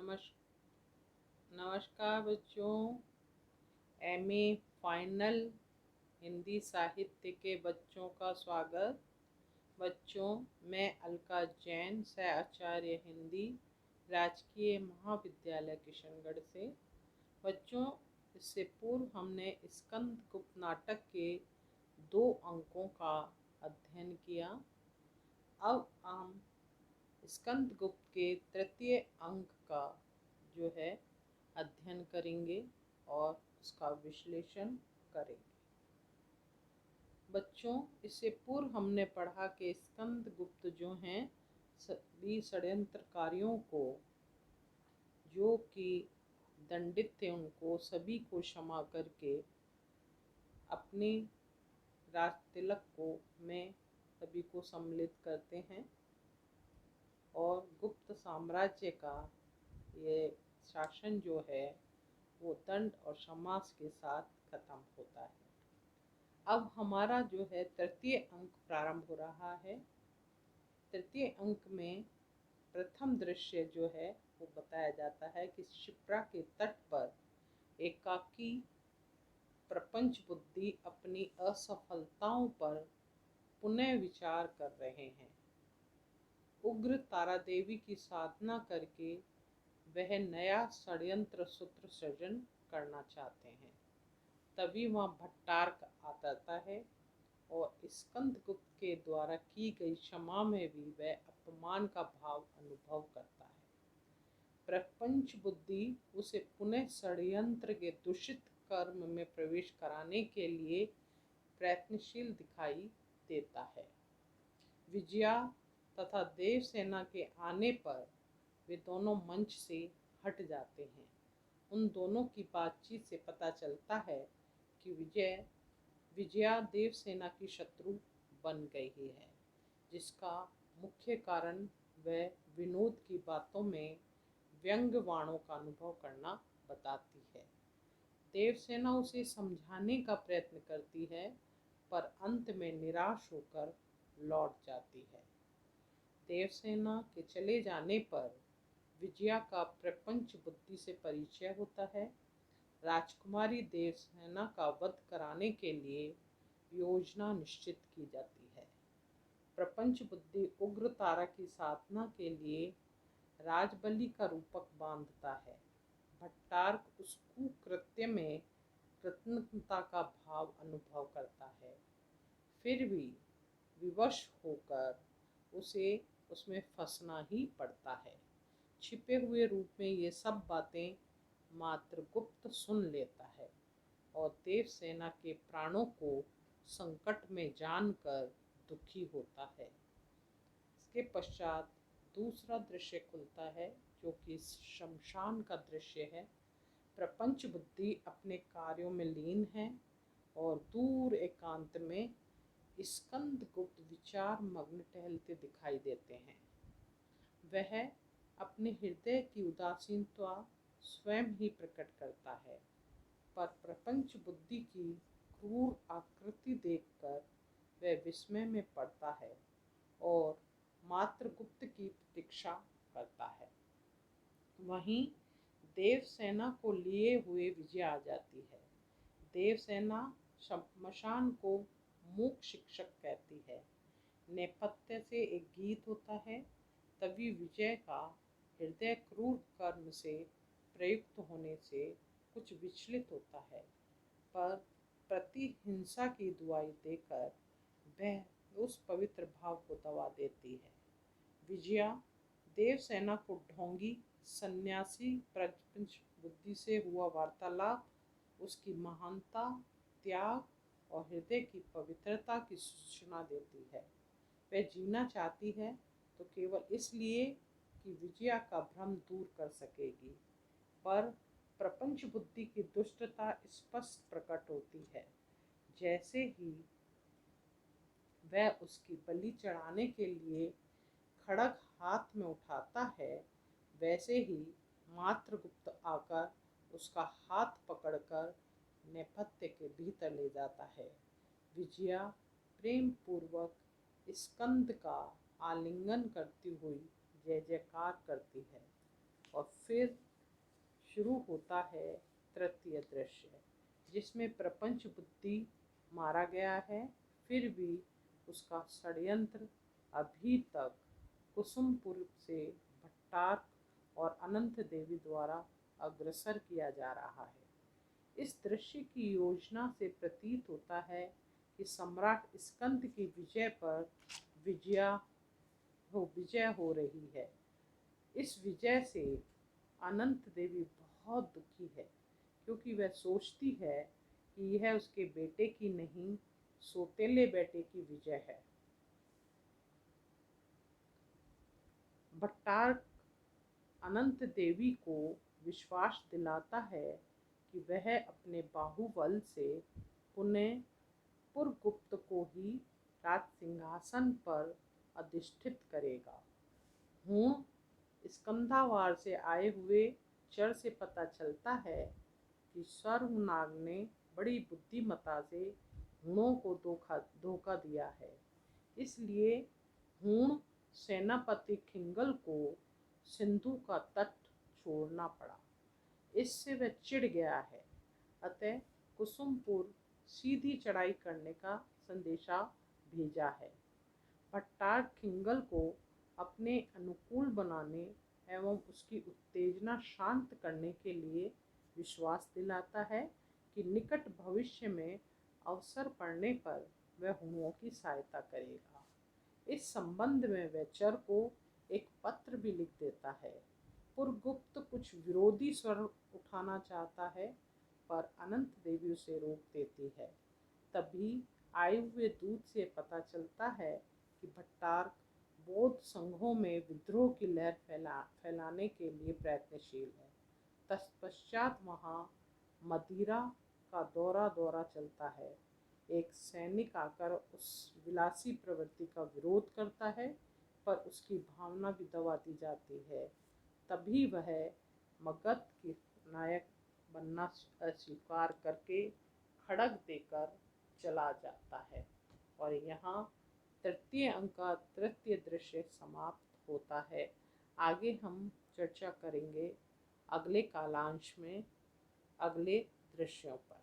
नमस् नमस्कार बच्चों। एमए फाइनल हिंदी साहित्य के बच्चों का स्वागत। बच्चों, मैं अलका जैन, सह आचार्य हिंदी, राजकीय महाविद्यालय किशनगढ़ से। बच्चों, इससे पूर्व हमने स्कंदगुप्त नाटक के 2 अंकों का अध्ययन किया। अब हम स्कंदगुप्त के तृतीय अंक का जो है अध्ययन करेंगे और उसका विश्लेषण करेंगे। बच्चों, इससे पूर्व हमने पढ़ा कि स्कंदगुप्त जो हैं सभी षड्यंत्रकारियों को, जो कि दंडित थे, उनको सभी को क्षमा करके अपने राज तिलक को में सभी को सम्मिलित करते हैं और गुप्त साम्राज्य का ये शासन जो है वो दंड और क्षमा के साथ खत्म होता है। अब हमारा जो है तृतीय अंक प्रारंभ हो रहा है। तृतीय अंक में प्रथम दृश्य जो है वो बताया जाता है कि शिप्रा के तट पर एकाकी प्रपंच बुद्धि अपनी असफलताओं पर पुनः विचार कर रहे हैं। उग्र तारा देवी की साधना करके वह नया षड्यंत्र सूत्र सृजन करना चाहते हैं। तभी वहाँ भट्टार्क आता है और स्कंदगुप्त के द्वारा की गई क्षमा में भी वह अपमान का भाव अनुभव करता है। प्रपंच बुद्धि उसे पुनः षड्यंत्र के दूषित कर्म में प्रवेश कराने के लिए प्रयत्नशील दिखाई देता है। विजया तथा देवसेना के आने पर वे दोनों मंच से हट जाते हैं। उन दोनों की बातचीत से पता चलता है कि विजया देवसेना की शत्रु बन गई है, जिसका मुख्य कारण वह विनोद की बातों में व्यंग वाणों का अनुभव करना बताती है। देवसेना उसे समझाने का प्रयत्न करती है, पर अंत में निराश होकर लौट जाती है। देवसेना के चले जाने पर विजया का प्रपंच बुद्धि से परिचय होता है। राजकुमारी देवसेना का वध कराने के लिए योजना निश्चित की जाती है। प्रपंच बुद्धि उग्र तारा की साधना के लिए राजबलि का रूपक बांधता है। भट्टार्क उस कुकृत्य में कृतज्ञता का भाव अनुभव करता है, फिर भी विवश होकर उसे उसमें फंसना ही पड़ता है। छिपे हुए रूप में ये सब बातें मात्र गुप्त सुन लेता है और देवसेना के प्राणों को संकट में जानकर दुखी होता है। इसके पश्चात दूसरा दृश्य खुलता है, जो कि शमशान का दृश्य है। प्रपंच बुद्धि अपने कार्यों में लीन है और दूर एकांत में स्कंदगुप्त विचार मग्न टहलते दिखाई देते हैं। वह अपने हृदय की उदासीनता स्वयं ही प्रकट करता है, पर प्रपंच बुद्धि की क्रूर आकृति देखकर वह विस्मय में पड़ता है और मात्र गुप्त की प्रतीक्षा करता है। वहीं देवसेना को लिए हुए विजय आ जाती है। देवसेना शमशान को मूक शिक्षक कहती है। नेपथ्य से एक गीत होता है। तभी विजय का हृदय क्रूर कर्म से प्रयुक्त होने से कुछ विचलित होता है, पर प्रतिहिंसा की दुआई देकर वह उस पवित्र भाव को दबा देती है। विजया देवसेना को ढोंगी सन्यासी प्रपंच बुद्धि से हुआ वार्तालाप, उसकी महानता, त्याग और हृदय की पवित्रता की सूचना देती है। वह जीना चाहती है तो केवल इसलिए कि विजया का भ्रम दूर कर सकेगी, पर प्रपंच बुद्धि की दुष्टता स्पष्ट प्रकट होती है। जैसे ही वह उसकी बलि चढ़ाने के लिए खड्ग हाथ में उठाता है, वैसे ही मात्रगुप्त आकर उसका हाथ पकड़कर नेपथ्य के भीतर ले जाता है। विजया प्रेम पूर्वक स्कंद का आलिंगन करती हुई जय जयकार करती है। और फिर शुरू होता है तृतीय दृश्य, जिसमें प्रपंच बुद्धि मारा गया है, फिर भी उसका षड्यंत्र अभी तक कुसुमपुर से भट्टार्क और अनंत देवी द्वारा अग्रसर किया जा रहा है। इस दृश्य की योजना से प्रतीत होता है कि सम्राट स्कंद की विजय पर विजय हो रही है। इस विजय से अनंत देवी बहुत दुखी है, क्योंकि वह सोचती है कि यह उसके बेटे की नहीं, सौतेले बेटे की विजय है। भट्टार्क अनंत देवी को विश्वास दिलाता है कि वह अपने बाहुबल से पुनः पुरगुप्त को ही राज सिंहासन पर अधिष्ठित करेगा। स्कंधावार से आए हुए चर से पता चलता है कि सर्वनाग ने बड़ी बुद्धिमता से हुणों को धोखा दिया है। इसलिए हुण सेनापति खिंगल को सिंधु का तट छोड़ना पड़ा। इससे वह चिढ़ गया है, अतः कुसुमपुर सीधी चढ़ाई करने का संदेशा भेजा है। भट्टार्क खिंगल को अपने अनुकूल बनाने एवं उसकी उत्तेजना शांत करने के लिए विश्वास दिलाता है कि निकट भविष्य में अवसर पड़ने पर वह हुणों की सहायता करेगा। इस संबंध में वह चर को एक पत्र भी लिख देता है। पुरगुप्त कुछ विरोधी स्वर उठाना चाहता है, पर अनंत देवी उसे रोक देती है। तभी आए हुए दूत से पता चलता है कि भट्टार्क बौद्ध संघों में विद्रोह की लहर फैलाने के लिए प्रयत्नशील है। तत्पश्चात वहाँ मदिरा का दौरा चलता है। एक सैनिक आकर उस विलासी प्रवृत्ति का विरोध करता है, पर उसकी भावना भी दबा दी जाती है। तभी वह मगध के नायक बनना अस्वीकार करके खड़ग देकर चला जाता है। और यहाँ तृतीय अंक का तृतीय दृश्य समाप्त होता है। आगे हम चर्चा करेंगे अगले कालांश में अगले दृश्यों पर।